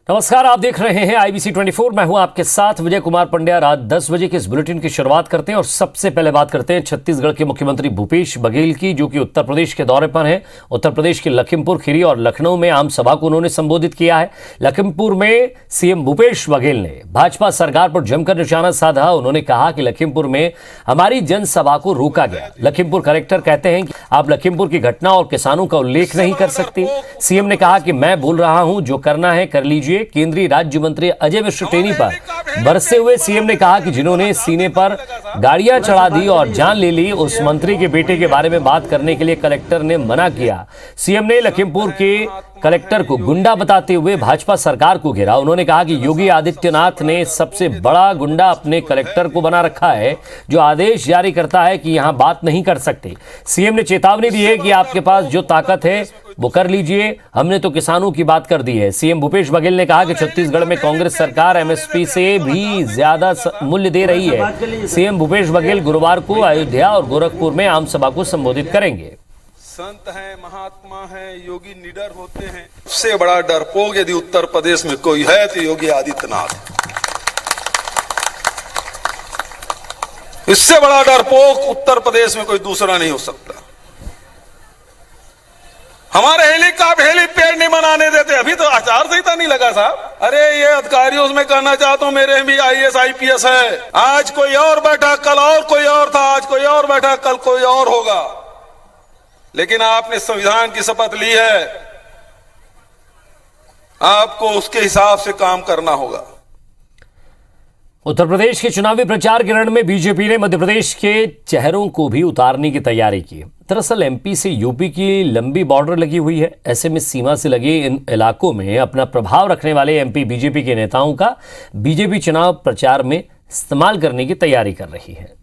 नमस्कार, आप देख रहे हैं IBC 24। मैं हूं आपके साथ विजय कुमार पंड्या। रात 10 बजे के इस बुलेटिन की शुरुआत करते हैं और सबसे पहले बात करते हैं छत्तीसगढ़ के मुख्यमंत्री भूपेश बघेल की, जो कि उत्तर प्रदेश के दौरे पर हैं। उत्तर प्रदेश के लखीमपुर खीरी और लखनऊ में आम सभा को उन्होंने संबोधित किया है। लखीमपुर में सीएम भूपेश बघेल ने भाजपा सरकार पर जमकर निशाना साधा। उन्होंने कहा कि लखीमपुर में हमारी जनसभा को रोका गया। लखीमपुर कलेक्टर कहते हैं कि आप लखीमपुर की घटना और किसानों का उल्लेख नहीं कर सकते। सीएम ने कहा कि मैं बोल रहा हूं, जो करना है कर लीजिए। केंद्रीय राज्य मंत्री अजय मिश्र टेनी पर बरसते हुए सीएम ने कहा कि जिन्होंने सीने पर गाड़ियां चढ़ा दी और जान ले ली, उस मंत्री के बेटे के बारे में बात करने के लिए कलेक्टर ने मना किया। सीएम ने लखीमपुर के कलेक्टर को गुंडा बताते हुए भाजपा सरकार को घेरा। उन्होंने कहा कि योगी आदित्यनाथ ने सबसे बड़ा गुंडा अपने कलेक्टर को बना रखा है, जो आदेश जारी करता है कि यहां बात नहीं कर सकते। सीएम ने चेतावनी दी है कि आपके पास जो ताकत है वो कर लीजिए, हमने तो किसानों की बात कर दी है। सीएम भूपेश बघेल ने कहा कि छत्तीसगढ़ में कांग्रेस सरकार MSP से भी ज्यादा मूल्य दे रही है। सीएम भूपेश बघेल गुरुवार को अयोध्या और गोरखपुर में आम सभा को संबोधित करेंगे। संत हैं, महात्मा हैं, योगी निडर होते हैं। सबसे बड़ा डरपोक यदि उत्तर प्रदेश में कोई है तो योगी आदित्यनाथ। इससे बड़ा डरपोक उत्तर प्रदेश में कोई दूसरा नहीं हो सकता। हमारे हेलीपैड नहीं बनाने देते। अभी तो आचार संहिता नहीं लगा साहब। अरे ये अधिकारियों में कहना चाहता हूं, मेरे भी IAS IPS है। आज कोई और बैठा, कल और कोई और था, आज कोई और बैठा, कल कोई और होगा। लेकिन आपने संविधान की शपथ ली है, आपको उसके हिसाब से काम करना होगा। उत्तर प्रदेश के चुनावी प्रचार के रण में बीजेपी ने मध्य प्रदेश के चेहरों को भी उतारने की तैयारी की। दरअसल MP से UP की लंबी बॉर्डर लगी हुई है। ऐसे में सीमा से लगे इन इलाकों में अपना प्रभाव रखने वाले MP बीजेपी के नेताओं का बीजेपी चुनाव प्रचार में इस्तेमाल करने की तैयारी कर रही है।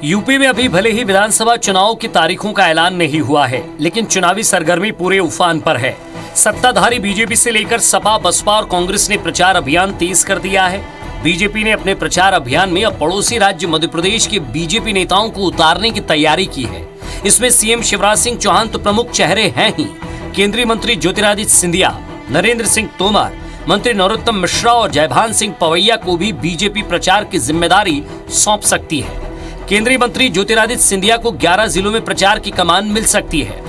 यूपी में अभी भले ही विधानसभा चुनाव की तारीखों का ऐलान नहीं हुआ है, लेकिन चुनावी सरगर्मी पूरे उफान पर है। सत्ताधारी बीजेपी से लेकर सपा, बसपा और कांग्रेस ने प्रचार अभियान तेज कर दिया है। बीजेपी ने अपने प्रचार अभियान में अब पड़ोसी राज्य मध्य प्रदेश के बीजेपी नेताओं को उतारने की तैयारी की है। इसमें सीएम शिवराज सिंह चौहान तो प्रमुख चेहरे हैं ही। केंद्रीय मंत्री ज्योतिरादित्य सिंधिया, नरेंद्र सिंह तोमर, मंत्री नरोत्तम मिश्रा और जयभान सिंह पवैया को भी बीजेपी प्रचार की जिम्मेदारी सौंप सकती है। केंद्रीय मंत्री ज्योतिरादित्य सिंधिया को 11 जिलों में प्रचार की कमान मिल सकती है।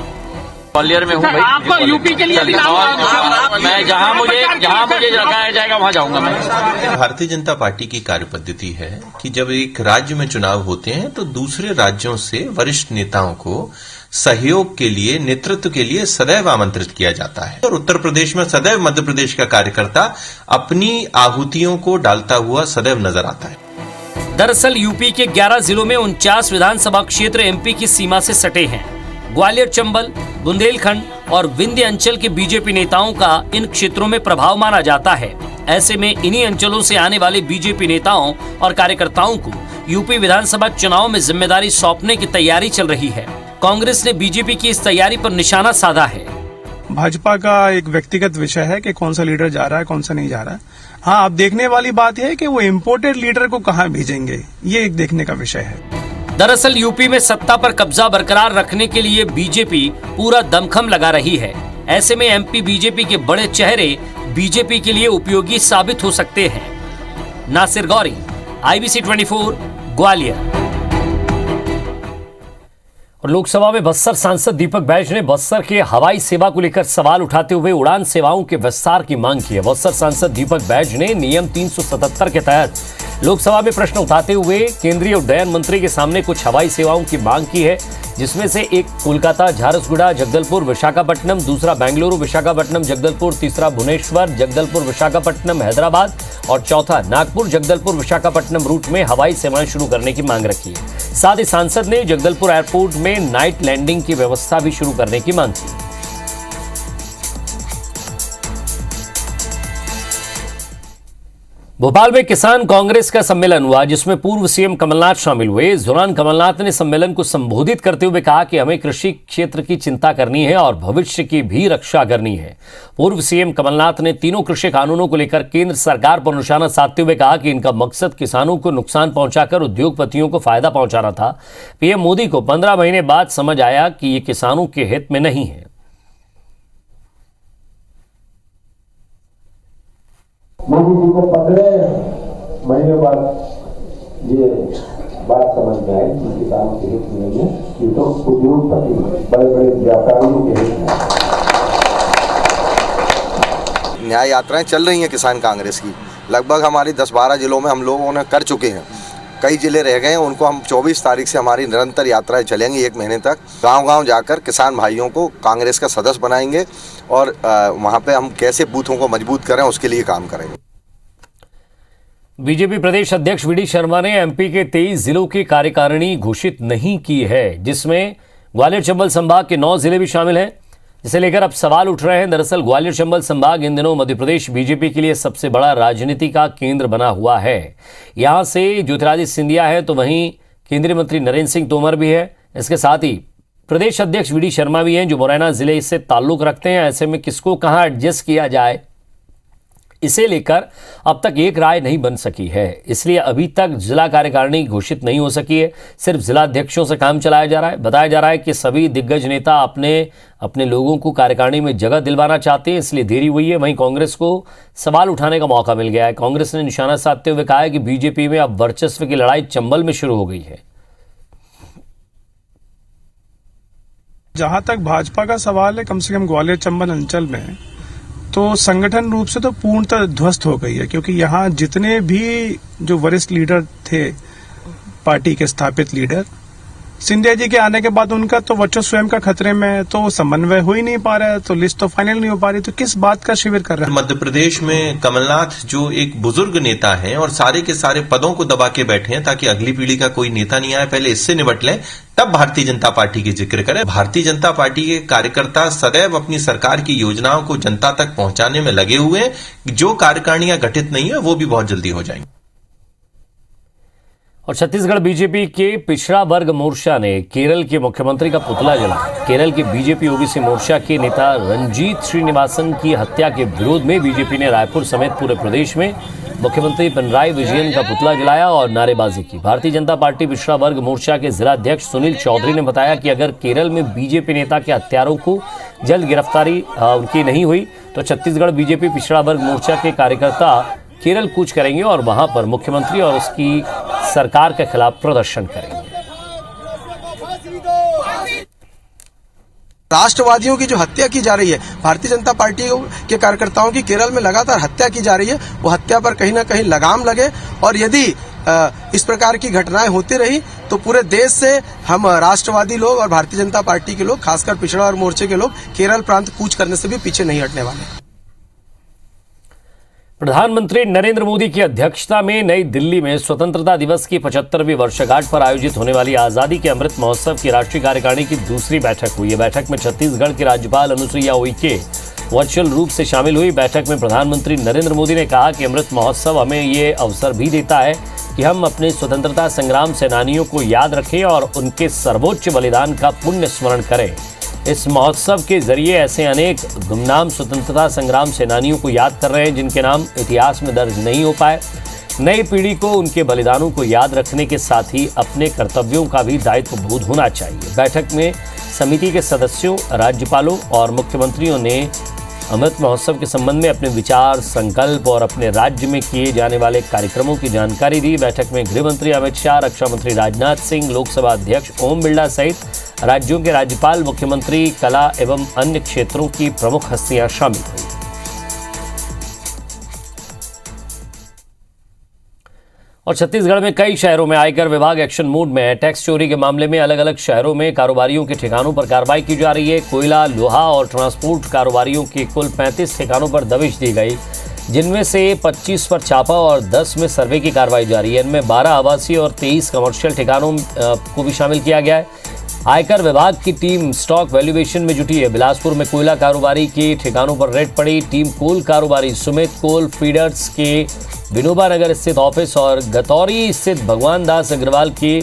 ग्वालियर में हूँ भाई। आपको यूपी के लिए मैं जहाँ मुझे लगाया जाएगा वहाँ जाऊंगा मैं। भारतीय जनता पार्टी की कार्यपद्धति है कि जब एक राज्य में चुनाव होते हैं तो दूसरे राज्यों से वरिष्ठ नेताओं को सहयोग के लिए, नेतृत्व के लिए सदैव आमंत्रित किया जाता है। और उत्तर प्रदेश में सदैव मध्य प्रदेश का कार्यकर्ता अपनी आहुतियों को डालता हुआ सदैव नजर आता है। दरअसल यूपी के 11 जिलों में 49 विधानसभा क्षेत्र MP की सीमा से सटे हैं। ग्वालियर, चंबल, बुंदेलखंड और विंध्य अंचल के बीजेपी नेताओं का इन क्षेत्रों में प्रभाव माना जाता है। ऐसे में इन्हीं अंचलों से आने वाले बीजेपी नेताओं और कार्यकर्ताओं को यूपी विधानसभा चुनाव में जिम्मेदारी सौंपने की तैयारी चल रही है। कांग्रेस ने बीजेपी की इस तैयारी पर निशाना साधा है। भाजपा का एक व्यक्तिगत विषय है कि कौन सा लीडर जा रहा है, कौन सा नहीं जा रहा है। हाँ, अब देखने वाली बात यह है कि वो इम्पोर्टेड लीडर को कहाँ भेजेंगे, ये एक देखने का विषय है। दरअसल यूपी में सत्ता पर कब्जा बरकरार रखने के लिए बीजेपी पूरा दमखम लगा रही है। ऐसे में MP बीजेपी के बड़े चेहरे बीजेपी के लिए उपयोगी साबित हो सकते हैं। नासिर गौरी, IBC 24, ग्वालियर। और लोकसभा में बस्तर सांसद दीपक बैज ने बस्तर के हवाई सेवा को लेकर सवाल उठाते हुए उड़ान सेवाओं के विस्तार की मांग की है। बस्तर सांसद दीपक बैज ने नियम 377 के तहत लोकसभा में प्रश्न उठाते हुए केंद्रीय उड्डयन मंत्री के सामने कुछ हवाई सेवाओं की मांग की है, जिसमें से एक कोलकाता, झारसुगुड़ा, जगदलपुर, विशाखापट्टनम, दूसरा बेंगलुरु, विशाखापट्टनम, जगदलपुर, तीसरा भुवनेश्वर, जगदलपुर, विशाखापट्टनम, हैदराबाद और चौथा नागपुर, जगदलपुर, विशाखापट्टनम रूट में हवाई सेवाएं शुरू करने की मांग रखी है। साथ ही सांसद ने जगदलपुर एयरपोर्ट में नाइट लैंडिंग की व्यवस्था भी शुरू करने की मांग की। भोपाल में किसान कांग्रेस का सम्मेलन हुआ जिसमें पूर्व सीएम कमलनाथ शामिल हुए। इस दौरान कमलनाथ ने सम्मेलन को संबोधित करते हुए कहा कि हमें कृषि क्षेत्र की चिंता करनी है और भविष्य की भी रक्षा करनी है। पूर्व सीएम कमलनाथ ने तीनों कृषि कानूनों को लेकर केंद्र सरकार पर निशाना साधते हुए कहा कि इनका मकसद किसानों को नुकसान पहुंचाकर उद्योगपतियों को फायदा पहुंचाना था। पीएम मोदी को 15 महीने बाद समझ आया कि ये किसानों के हित में नहीं है। मोदी जी को 15 महीने बाद ये बात समझ में आई कि किसानों के हित में नहीं है, ये तो उद्योगपति बड़े बड़े व्यापारियों के हित में। न्याय यात्राएं चल रही हैं किसान कांग्रेस की, लगभग हमारी 10-12 जिलों में हम लोगों ने कर चुके हैं। कई जिले रह गए हैं, उनको हम 24 तारीख से हमारी निरंतर यात्राएं चलेंगी 1 महीने तक। गांव-गांव जाकर किसान भाइयों को कांग्रेस का सदस्य बनाएंगे और वहां पे हम कैसे बूथों को मजबूत करें उसके लिए काम करेंगे। बीजेपी प्रदेश अध्यक्ष वी डी शर्मा ने एमपी के 23 जिलों की कार्यकारिणी घोषित नहीं की है, जिसमें ग्वालियर चंबल संभाग के 9 जिले भी शामिल हैं, जिसे लेकर अब सवाल उठ रहे हैं। दरअसल ग्वालियर चंबल संभाग इन दिनों मध्य प्रदेश बीजेपी के लिए सबसे बड़ा राजनीति का केंद्र बना हुआ है। यहां से ज्योतिरादित्य सिंधिया है तो वहीं केंद्रीय मंत्री नरेंद्र सिंह तोमर भी है। इसके साथ ही प्रदेश अध्यक्ष वी डी शर्मा भी हैं जो मुरैना जिले से ताल्लुक रखते हैं। ऐसे में किसको कहां एडजस्ट किया जाए, इसे लेकर अब तक एक राय नहीं बन सकी है। इसलिए अभी तक जिला कार्यकारिणी घोषित नहीं हो सकी है। सिर्फ जिला अध्यक्षों से काम चलाया जा रहा है। बताया जा रहा है कि सभी दिग्गज नेता अपने लोगों को कार्यकारिणी में जगह दिलवाना चाहते हैं, इसलिए देरी हुई है। वहीं कांग्रेस को सवाल उठाने का मौका मिल गया है। कांग्रेस ने निशाना साधते हुए कहा है कि बीजेपी में अब वर्चस्व की लड़ाई चंबल में शुरू हो गई है। जहां तक भाजपा का सवाल है, कम से कम ग्वालियर चंबल अंचल में तो संगठन रूप से तो पूर्णतः ध्वस्त हो गई है, क्योंकि यहाँ जितने भी जो वरिष्ठ लीडर थे, पार्टी के स्थापित लीडर, सिंधिया जी के आने के बाद उनका तो वर्चस्व स्वयं का खतरे में है, तो समन्वय हो ही नहीं पा रहा है, तो लिस्ट तो फाइनल नहीं हो पा रही, तो किस बात का शिविर कर रहे हैं। मध्य प्रदेश में कमलनाथ जो एक बुजुर्ग नेता हैं और सारे के सारे पदों को दबा के बैठे हैं ताकि अगली पीढ़ी का कोई नेता नहीं आए, पहले इससे निपट लें तब भारतीय जनता पार्टी की जिक्र करें। भारतीय जनता पार्टी के कार्यकर्ता सदैव अपनी सरकार की योजनाओं को जनता तक पहुंचाने में लगे हुए हैं। जो कार्यकारिणियां गठित नहीं है वो भी बहुत जल्दी हो जाएंगी। और छत्तीसगढ़ बीजेपी के पिछड़ा वर्ग मोर्चा ने केरल के मुख्यमंत्री का पुतला जलाया। केरल के बीजेपी ओबीसी मोर्चा के नेता रंजीत श्रीनिवासन की हत्या के विरोध में बीजेपी ने रायपुर समेत पूरे प्रदेश में मुख्यमंत्री पिनराई विजयन का पुतला जलाया और नारेबाजी की। भारतीय जनता पार्टी पिछड़ा वर्ग मोर्चा के जिला अध्यक्ष सुनील चौधरी ने बताया कि अगर केरल में बीजेपी नेता के हत्यारों को जल्द गिरफ्तारी उनकी नहीं हुई तो छत्तीसगढ़ बीजेपी पिछड़ा वर्ग मोर्चा के कार्यकर्ता केरल कूच करेंगे और वहां पर मुख्यमंत्री और उसकी सरकार के खिलाफ प्रदर्शन करेंगे। राष्ट्रवादियों की जो हत्या की जा रही है, भारतीय जनता पार्टी के कार्यकर्ताओं की केरल में लगातार हत्या की जा रही है, वो हत्या पर कहीं ना कहीं लगाम लगे और यदि इस प्रकार की घटनाएं होती रही तो पूरे देश से हम राष्ट्रवादी लोग और भारतीय जनता पार्टी के लोग, खासकर पिछड़ा और मोर्चे के लोग, केरल प्रांत कूच करने से भी पीछे नहीं हटने वाले। प्रधानमंत्री नरेंद्र मोदी की अध्यक्षता में नई दिल्ली में स्वतंत्रता दिवस की 75वीं वर्षगांठ पर आयोजित होने वाली आजादी के अमृत महोत्सव की राष्ट्रीय कार्यकारिणी की दूसरी बैठक हुई है। बैठक में छत्तीसगढ़ की राज्यपाल अनुसुईया उइके वर्चुअल रूप से शामिल हुई। बैठक में प्रधानमंत्री नरेंद्र मोदी ने कहा कि अमृत महोत्सव हमें ये अवसर भी देता है कि हम अपने स्वतंत्रता संग्राम सेनानियों को याद रखें और उनके सर्वोच्च बलिदान का पुण्य स्मरण करें। इस महोत्सव के जरिए ऐसे अनेक गुमनाम स्वतंत्रता संग्राम सेनानियों को याद कर रहे हैं जिनके नाम इतिहास में दर्ज नहीं हो पाए। नई पीढ़ी को उनके बलिदानों को याद रखने के साथ ही अपने कर्तव्यों का भी दायित्व बोध होना चाहिए। बैठक में समिति के सदस्यों, राज्यपालों और मुख्यमंत्रियों ने अमृत महोत्सव के संबंध में अपने विचार, संकल्प और अपने राज्य में किए जाने वाले कार्यक्रमों की जानकारी दी। बैठक में गृह मंत्री अमित शाह, रक्षा मंत्री राजनाथ सिंह, लोकसभा अध्यक्ष ओम बिरला सहित राज्यों के राज्यपाल, मुख्यमंत्री, कला एवं अन्य क्षेत्रों की प्रमुख हस्तियां शामिल हुई। और छत्तीसगढ़ में कई शहरों में आयकर विभाग एक्शन मोड में है। टैक्स चोरी के मामले में अलग अलग शहरों में कारोबारियों के ठिकानों पर कार्रवाई की जा रही है। कोयला, लोहा और ट्रांसपोर्ट कारोबारियों के कुल 35 ठिकानों पर दबिश दी गई, जिनमें से 25 पर छापा और 10 में सर्वे की कार्रवाई जारी है। इनमें 12 आवासीय और 23 कमर्शियल ठिकानों को भी शामिल किया गया है। आयकर विभाग की टीम स्टॉक वैल्यूएशन में जुटी है। बिलासपुर में कोयला कारोबारी के ठिकानों पर रेड पड़ी। टीम कोल कारोबारी सुमित कोल फीडर्स के विनोबा नगर स्थित ऑफिस और गतौरी स्थित भगवान दास अग्रवाल की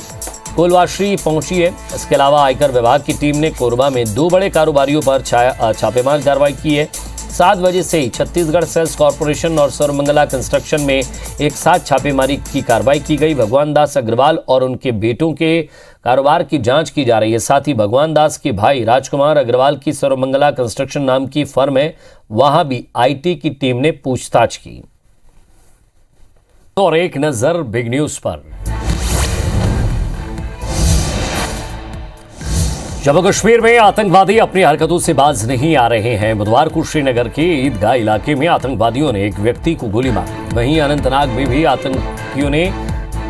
कुलवाश्री पहुंची है। इसके अलावा आयकर विभाग की टीम ने कोरबा में 2 बड़े कारोबारियों पर छापेमार कार्रवाई की है। 7 बजे से ही छत्तीसगढ़ सेल्स कॉर्पोरेशन और सर्वमंगला कंस्ट्रक्शन में एक साथ छापेमारी की कार्रवाई की गई। भगवान दास अग्रवाल और उनके बेटों के कारोबार की जांच की जा रही है। साथ ही भगवान दास के भाई राजकुमार अग्रवाल की सर्वमंगला कंस्ट्रक्शन नाम की फर्म है, वहां भी आईटी की टीम ने पूछताछ की। और एक नजर बिग न्यूज पर। जम्मू कश्मीर में आतंकवादी अपनी हरकतों से बाज नहीं आ रहे हैं। बुधवार को श्रीनगर के ईदगाह इलाके में आतंकवादियों ने एक व्यक्ति को गोली मारी। वहीं अनंतनाग में भी आतंकियों ने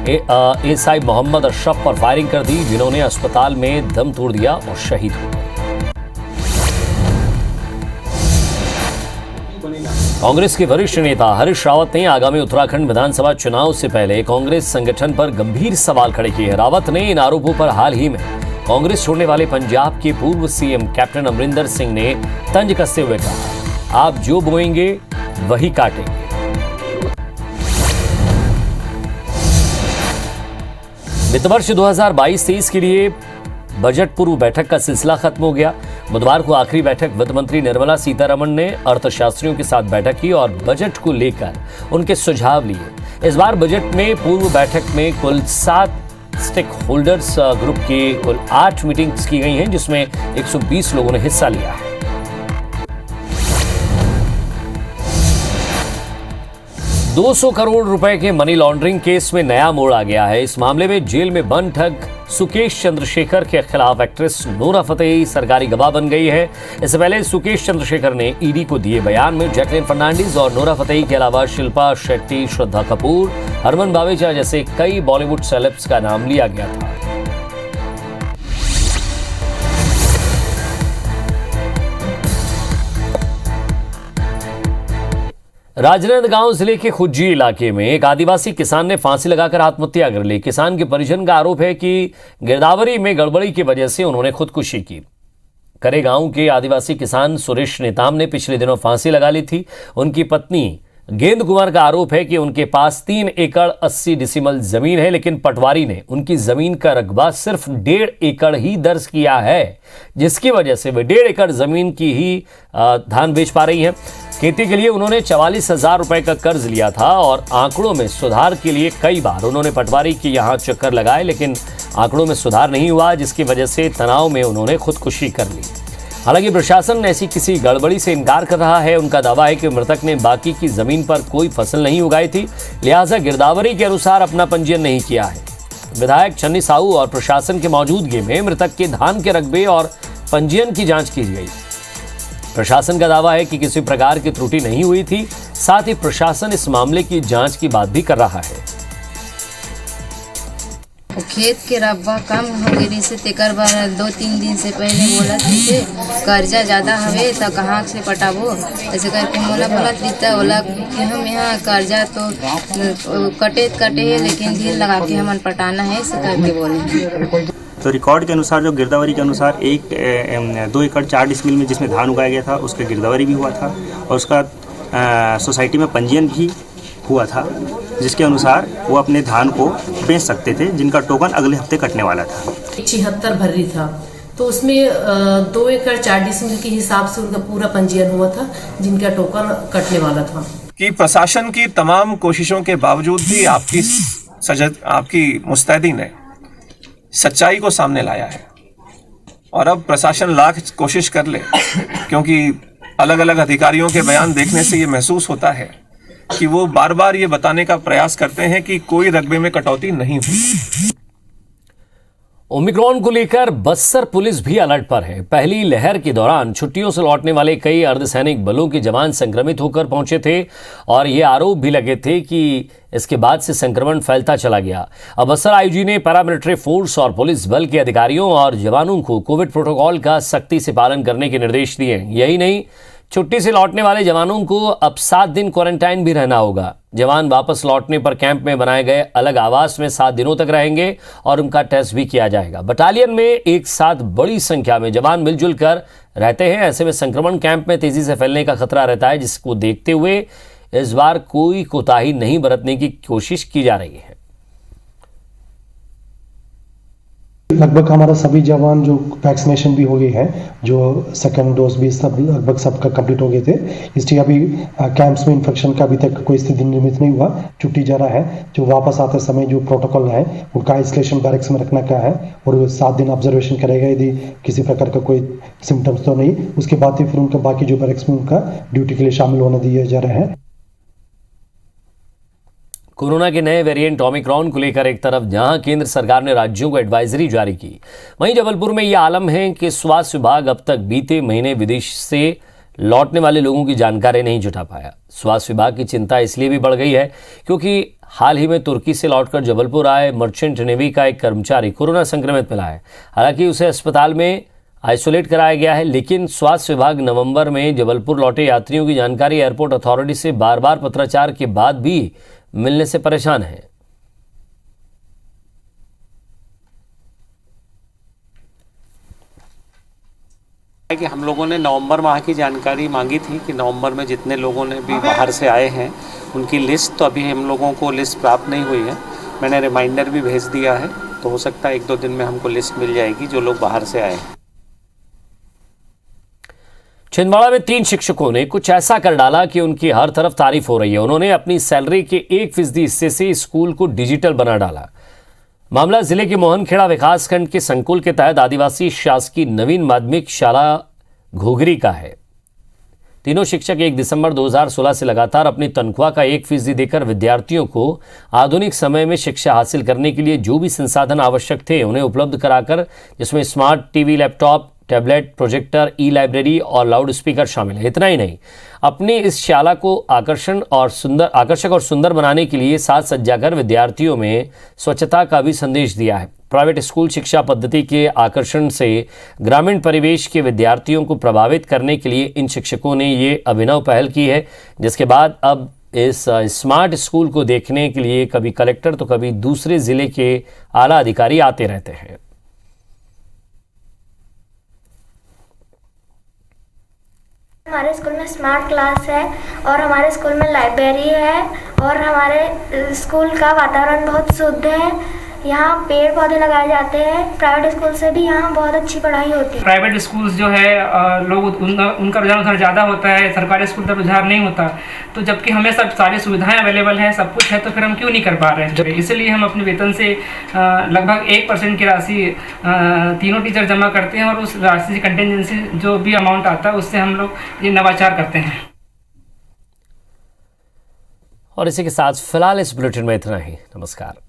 एएसआई मोहम्मद अशरफ पर फायरिंग कर दी, जिन्होंने अस्पताल में दम तोड़ दिया और शहीद हो गए। कांग्रेस के वरिष्ठ नेता हरीश रावत ने आगामी उत्तराखंड विधानसभा चुनाव से पहले कांग्रेस संगठन पर गंभीर सवाल खड़े किए। रावत ने इन आरोपों पर हाल ही में कांग्रेस छोड़ने वाले पंजाब के पूर्व सीएम कैप्टन अमरिंदर सिंह ने तंज कसते हुए कहा, आप जो बोएंगे वही काटेंगे। वित्त वर्ष 2022-23 के लिए बजट पूर्व बैठक का सिलसिला खत्म हो गया। बुधवार को आखिरी बैठक वित्त मंत्री निर्मला सीतारमण ने अर्थशास्त्रियों के साथ बैठक की और बजट को लेकर उनके सुझाव लिए। इस बार बजट में पूर्व बैठक में कुल 7 स्टेक होल्डर्स ग्रुप की कुल 8 मीटिंग्स की गई हैं, जिसमें 120 लोगों ने हिस्सा लिया है। $200 करोड़ के मनी लॉन्ड्रिंग केस में नया मोड़ आ गया है। इस मामले में जेल में बंद ठग सुकेश चंद्रशेखर के खिलाफ एक्ट्रेस नोरा फतेही सरकारी गवाह बन गई है। इससे पहले सुकेश चंद्रशेखर ने ईडी को दिए बयान में जैकलिन फर्नांडीज और नोरा फतेही के अलावा शिल्पा शेट्टी, श्रद्धा कपूर, हरमन बावेजा जैसे कई बॉलीवुड सेलेब्स का नाम लिया गया था। राजनांदगांव जिले के खुज्जी इलाके में एक आदिवासी किसान ने फांसी लगाकर आत्महत्या कर ली। किसान के परिजन का आरोप है कि गिरदावरी में गड़बड़ी की वजह से उन्होंने खुदकुशी की। करे गांव के आदिवासी किसान सुरेश नेताम ने पिछले दिनों फांसी लगा ली थी। उनकी पत्नी गेंद कुमार का आरोप है कि उनके पास 3 एकड़ 80 डिसिमल जमीन है, लेकिन पटवारी ने उनकी जमीन का रकबा सिर्फ 1.5 एकड़ ही दर्ज किया है, जिसकी वजह से वे 1.5 एकड़ जमीन की ही धान बेच पा रही हैं। खेती के लिए उन्होंने 44,000 रुपए का कर्ज लिया था और आंकड़ों में सुधार के लिए कई बार उन्होंने पटवारी के यहाँ चक्कर लगाए, लेकिन आंकड़ों में सुधार नहीं हुआ, जिसकी वजह से तनाव में उन्होंने खुदकुशी कर ली। हालांकि प्रशासन ऐसी किसी गड़बड़ी से इनकार कर रहा है। उनका दावा है कि मृतक ने बाकी की जमीन पर कोई फसल नहीं उगाई थी, लिहाजा गिरदावरी के अनुसार अपना पंजीयन नहीं किया है। विधायक छन्नी साहू और प्रशासन की मौजूदगी में मृतक के धान के रकबे और पंजीयन की जांच की गई। प्रशासन का दावा है कि किसी प्रकार की त्रुटि नहीं हुई थी। साथ ही प्रशासन इस मामले की जांच की बात भी कर रहा है। खेत के रब्बा कम हो गई से तेकर बार 2-3 दिन से पहले बोला थे कर्जा ज्यादा हवे तो कहाँ से पटाबो, ऐसे करके मोला बोला दीता बोला कि हम यहाँ कर्जा तो कटे है, लेकिन धीर लगा के हमन पटाना है, ऐसे करके बोले। तो रिकॉर्ड के अनुसार जो गिरदावरी के अनुसार 2 एकड़ 4 डिसमिल में जिसमें धान उगाया गया था उसका गिरदावरी भी हुआ था और उसका सोसाइटी में पंजीयन भी हुआ था, जिसके अनुसार वो अपने धान को बेच सकते थे, जिनका टोकन अगले हफ्ते कटने वाला था। 76 भर्री था, तो उसमें 2 एकड़ 4 डिसमिल के हिसाब से उनका पूरा पंजीयन हुआ था, जिनका टोकन कटने वाला था। कि प्रशासन की तमाम कोशिशों के बावजूद भी आपकी मुस्तैदी ने सच्चाई को सामने लाया है और अब प्रशासन लाख कोशिश कर ले, क्योंकि अलग अलग अधिकारियों के बयान देखने से ये महसूस होता है कि वो बार बार ये बताने का प्रयास करते हैं कि कोई रकबे में कटौती नहीं हुई। ओमिक्रॉन को लेकर बस्तर पुलिस भी अलर्ट पर है। पहली लहर के दौरान छुट्टियों से लौटने वाले कई अर्धसैनिक बलों के जवान संक्रमित होकर पहुंचे थे और ये आरोप भी लगे थे कि इसके बाद से संक्रमण फैलता चला गया। अब बस्तर आईजी ने पैरामिलिट्री फोर्स और पुलिस बल के अधिकारियों और जवानों को कोविड प्रोटोकॉल का सख्ती से पालन करने के निर्देश दिए। यही नहीं, छुट्टी से लौटने वाले जवानों को अब 7 दिन क्वारंटाइन भी रहना होगा। जवान वापस लौटने पर कैंप में बनाए गए अलग आवास में 7 दिनों तक रहेंगे और उनका टेस्ट भी किया जाएगा। बटालियन में एक साथ बड़ी संख्या में जवान मिलजुल कर रहते हैं, ऐसे में संक्रमण कैंप में तेजी से फैलने का खतरा रहता है, जिसको देखते हुए इस बार कोई कोताही नहीं बरतने की कोशिश की जा रही है। लगभग हमारा सभी जवान जो वैक्सीनेशन भी हो गए हैं, जो सेकंड डोज भी सब लगभग सबका कंप्लीट हो गए थे, इसलिए अभी कैंप्स में इन्फेक्शन का अभी तक कोई स्थिति निर्मित नहीं हुआ। छुट्टी जा रहा है, जो वापस आते समय जो प्रोटोकॉल है उनका आइसोलेशन बैरक्स में रखना का है और 7 दिन ऑब्जर्वेशन करेगा। यदि किसी प्रकार का कोई सिम्टम्स तो नहीं, उसके बाद फिर उनका बाकी जो बैरक्स में उनका ड्यूटी के लिए शामिल होने दिए जा रहे हैं। कोरोना के नए वेरिएंट ओमिक्रॉन को लेकर एक तरफ जहां केंद्र सरकार ने राज्यों को एडवाइजरी जारी की, वहीं जबलपुर में यह आलम है कि स्वास्थ्य विभाग अब तक बीते महीने विदेश से लौटने वाले लोगों की जानकारी नहीं जुटा पाया। स्वास्थ्य विभाग की चिंता इसलिए भी बढ़ गई है क्योंकि हाल ही में तुर्की से लौटकर जबलपुर आए मर्चेंट नेवी का एक कर्मचारी कोरोना संक्रमित मिला है। हालांकि उसे अस्पताल में आइसोलेट कराया गया है, लेकिन स्वास्थ्य विभाग नवंबर में जबलपुर लौटे यात्रियों की जानकारी एयरपोर्ट अथॉरिटी से बार बार पत्राचार के बाद भी मिलने से परेशान है। कि हम लोगों ने नवंबर माह की जानकारी मांगी थी कि नवंबर में जितने लोगों ने भी बाहर से आए हैं उनकी लिस्ट, तो अभी हम लोगों को लिस्ट प्राप्त नहीं हुई है। मैंने रिमाइंडर भी भेज दिया है, तो हो सकता है 1-2 दिन में हमको लिस्ट मिल जाएगी जो लोग बाहर से आए हैं। छिंदवाड़ा में 3 शिक्षकों ने कुछ ऐसा कर डाला कि उनकी हर तरफ तारीफ हो रही है। उन्होंने अपनी सैलरी के 1% हिस्से से स्कूल को डिजिटल बना डाला। मामला जिले के मोहनखेड़ा विकासखंड के संकुल के तहत आदिवासी शासकीय नवीन माध्यमिक शाला घोघरी का है। तीनों शिक्षक 1 दिसंबर 2016 से लगातार अपनी तनख्वाह का 1% देकर विद्यार्थियों को आधुनिक समय में शिक्षा हासिल करने के लिए जो भी संसाधन आवश्यक थे उन्हें उपलब्ध कराकर, जिसमें smart TV, laptop, tablet, projector, ई लाइब्रेरी और लाउड स्पीकर शामिल है। इतना ही नहीं, अपनी इस शाला को आकर्षक और सुंदर बनाने के लिए साज सज्जाकर विद्यार्थियों में स्वच्छता का भी संदेश दिया है। प्राइवेट स्कूल शिक्षा पद्धति के आकर्षण से ग्रामीण परिवेश के विद्यार्थियों को प्रभावित करने के लिए इन शिक्षकों ने ये अभिनव पहल की है, जिसके बाद अब इस स्मार्ट स्कूल को देखने के लिए कभी कलेक्टर तो कभी दूसरे जिले के आला अधिकारी आते रहते हैं। हमारे स्कूल में स्मार्ट क्लास है और हमारे स्कूल में लाइब्रेरी है और हमारे स्कूल का वातावरण बहुत शुद्ध है। यहाँ पेड़ पौधे लगाए जाते हैं। प्राइवेट स्कूल से भी यहाँ बहुत अच्छी पढ़ाई होती है। प्राइवेट स्कूल्स जो है लोग उनका रुझान उधर ज़्यादा होता है, सरकारी स्कूल का रुझान नहीं होता। तो जबकि हमें सब सारी सुविधाएं अवेलेबल हैं, सब कुछ है, तो फिर हम क्यों नहीं कर पा रहे हैं? इसलिए हम अपने वेतन से लगभग 1% की राशि तीनों टीचर जमा करते हैं और उस राशि से कंटिजेंसी जो भी अमाउंट आता है उससे हम लोग ये नवाचार करते हैं। और इसी के साथ फिलहाल इस बुलेटिन में इतना ही। नमस्कार।